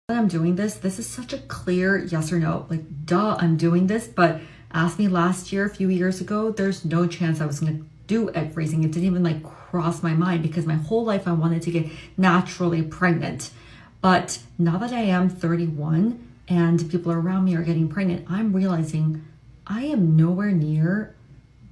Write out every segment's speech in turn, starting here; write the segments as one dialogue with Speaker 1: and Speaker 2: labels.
Speaker 1: I'm doing this is such a clear yes or no. Like, duh, I'm doing this. But ask me last year, a few years ago, there's no chance I was going to do egg freezing. It didn't even like cross my mind because my whole life I wanted to get naturally pregnant. But now that I am 31 and people around me are getting pregnant, I'm realizing I am nowhere near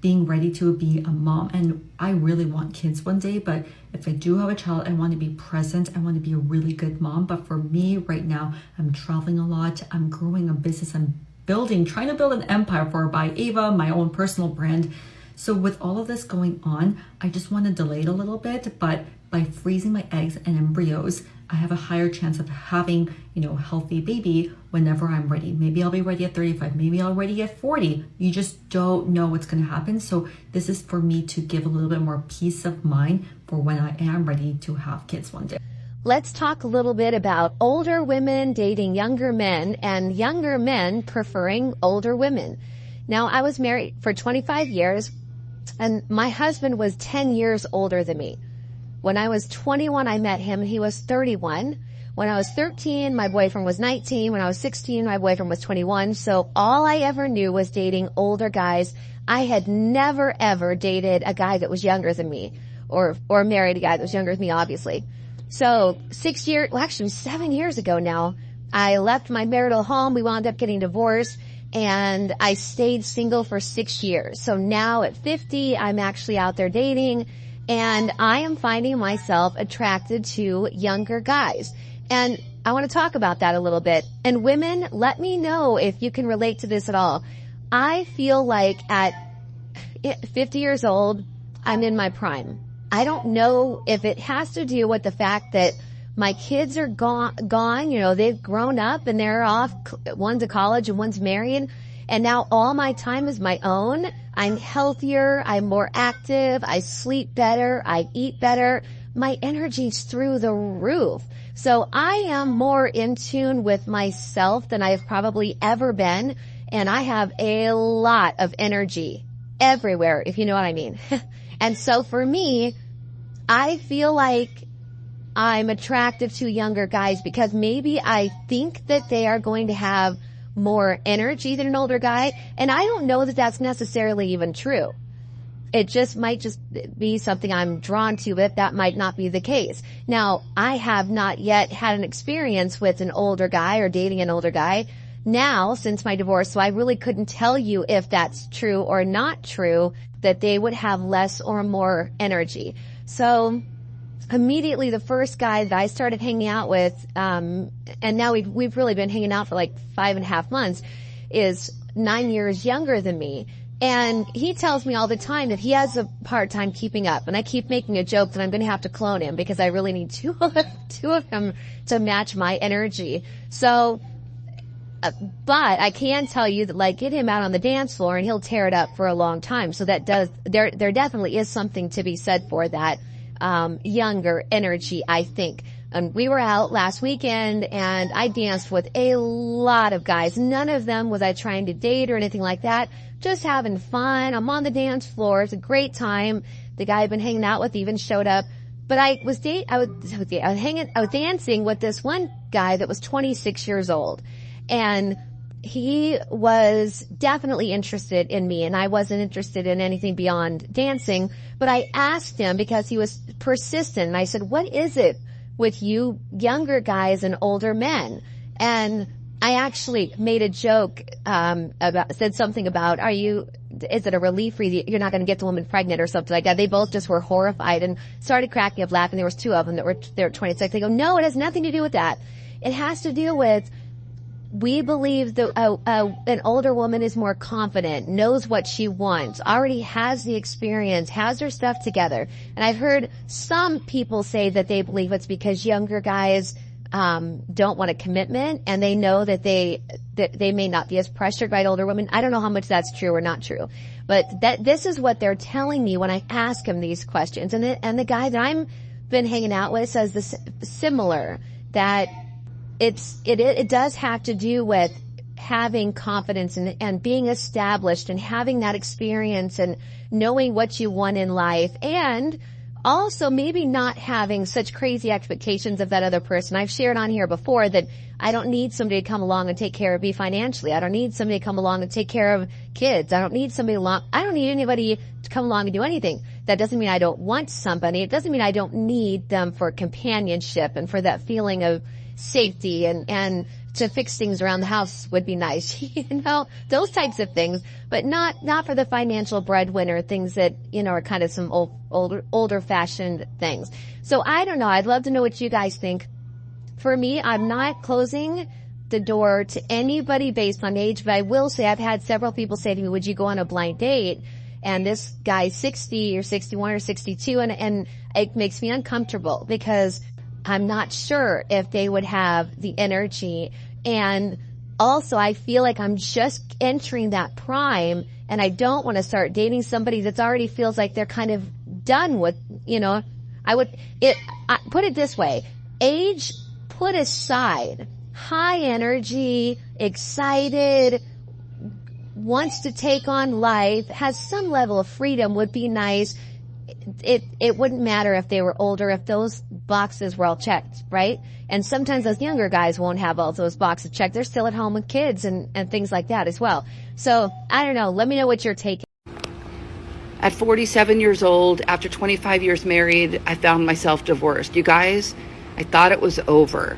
Speaker 1: being ready to be a mom. And I really want kids one day, but if I do have a child, I want to be present. I want to be a really good mom. But for me right now, I'm traveling a lot. I'm growing a business. I'm trying to build an empire for By Ava, my own personal brand. So with all of this going on, I just want to delay it a little bit, but by freezing my eggs and embryos, I have a higher chance of having, a healthy baby whenever I'm ready. Maybe I'll be ready at 35, maybe I'll be ready at 40. You just don't know what's going to happen. So this is for me to give a little bit more peace of mind for when I am ready to have kids one day.
Speaker 2: Let's talk a little bit about older women dating younger men and younger men preferring older women. Now, I was married for 25 years and my husband was 10 years older than me. When I was 21, I met him and he was 31. When I was 13, my boyfriend was 19. When I was 16, my boyfriend was 21. So all I ever knew was dating older guys. I had never ever dated a guy that was younger than me or married a guy that was younger than me, obviously. So 7 years ago now, I left my marital home. We wound up getting divorced and I stayed single for 6 years. So now at 50, I'm actually out there dating and I am finding myself attracted to younger guys. And I want to talk about that a little bit. And women, let me know if you can relate to this at all. I feel like at 50 years old, I'm in my prime. I don't know if it has to do with the fact that my kids are gone, they've grown up and they're off. One's to college and one's married. And now all my time is my own. I'm healthier. I'm more active. I sleep better. I eat better. My energy's through the roof. So I am more in tune with myself than I've probably ever been. And I have a lot of energy everywhere, if you know what I mean. And so for me, I feel like I'm attractive to younger guys because maybe I think that they are going to have more energy than an older guy. And I don't know that that's necessarily even true. It might just be something I'm drawn to, but that might not be the case. Now, I have not yet had an experience with an older guy or dating an older guy now since my divorce, so I really couldn't tell you if that's true or not true, that they would have less or more energy. So immediately the first guy that I started hanging out with, and now we've really been hanging out for like 5.5 months, is 9 years younger than me. And he tells me all the time that he has a hard time keeping up. And I keep making a joke that I'm going to have to clone him because I really need two of him to match my energy. So, but I can tell you that like get him out on the dance floor and he'll tear it up for a long time. So there definitely is something to be said for that, younger energy, I think. And we were out last weekend and I danced with a lot of guys. None of them was I trying to date or anything like that. Just having fun. I'm on the dance floor. It's a great time. The guy I've been hanging out with even showed up. But I was dancing with this one guy that was 26 years old. And he was definitely interested in me and I wasn't interested in anything beyond dancing. But I asked him because he was persistent and I said, what is it with you younger guys and older men? And I actually made a joke, said something about, is it a relief for you? You're not going to get the woman pregnant or something like that. They both just were horrified and started cracking up laughing. There was two of them that were 26. They go, no, it has nothing to do with that. It has to do with, we believe that an older woman is more confident, knows what she wants, already has the experience, has her stuff together. And I've heard some people say that they believe it's because younger guys don't want a commitment and they know that they may not be as pressured by older women. I don't know how much that's true or not true, but this is what they're telling me when I ask them these questions. And the guy that I'm been hanging out with says this similar, that it does have to do with having confidence and being established and having that experience and knowing what you want in life. And also maybe not having such crazy expectations of that other person. I've shared on here before that I don't need somebody to come along and take care of me financially. I don't need somebody to come along and take care of kids. I don't need anybody to come along and do anything. That doesn't mean I don't want somebody. It doesn't mean I don't need them for companionship and for that feeling of safety, and to fix things around the house would be nice, those types of things, but not for the financial breadwinner things that, are kind of some older fashioned things. So I don't know. I'd love to know what you guys think. For me, I'm not closing the door to anybody based on age, but I will say I've had several people say to me, would you go on a blind date? And this guy's 60 or 61 or 62, and it makes me uncomfortable because I'm not sure if they would have the energy. And also I feel like I'm just entering that prime, and I don't want to start dating somebody that's already feels like they're kind of done with, I put it this way, age put aside, high energy, excited, wants to take on life, has some level of freedom would be nice. It wouldn't matter if they were older, if those boxes were all checked, right? And sometimes those younger guys won't have all those boxes checked. They're still at home with kids and things like that as well. So, I don't know. Let me know what your take is.
Speaker 3: At 47 years old, after 25 years married, I found myself divorced. You guys, I thought it was over.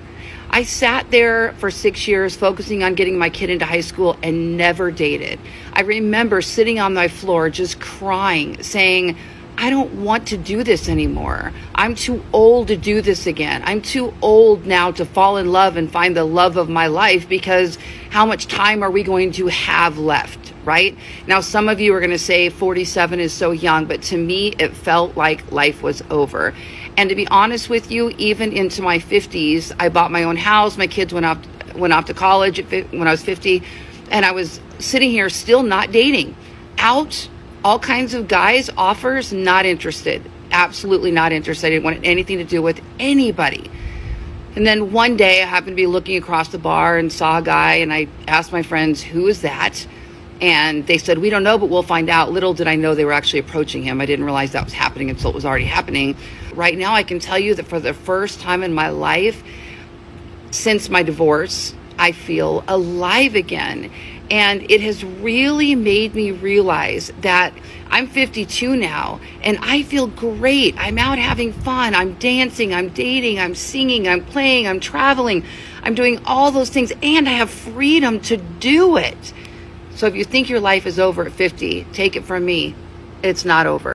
Speaker 3: I sat there for 6 years focusing on getting my kid into high school and never dated. I remember sitting on my floor just crying, saying, I don't want to do this anymore. I'm too old to do this again. I'm too old now to fall in love and find the love of my life, because how much time are we going to have left, right? Now, some of you are going to say 47 is so young, but to me, it felt like life was over. And to be honest with you, even into my 50s, I bought my own house. My kids went off to college when I was 50, and I was sitting here still not dating. Out, all kinds of guys, offers, not interested. Absolutely not interested. I didn't want anything to do with anybody. And then one day I happened to be looking across the bar and saw a guy, and I asked my friends, who is that? And they said, we don't know, but we'll find out. Little did I know they were actually approaching him. I didn't realize that was happening until it was already happening. Right now, I can tell you that for the first time in my life, since my divorce, I feel alive again. And it has really made me realize that I'm 52 now, and I feel great. I'm out having fun. I'm dancing, I'm dating, I'm singing, I'm playing, I'm traveling. I'm doing all those things, and I have freedom to do it. So if you think your life is over at 50, take it from me. It's not over.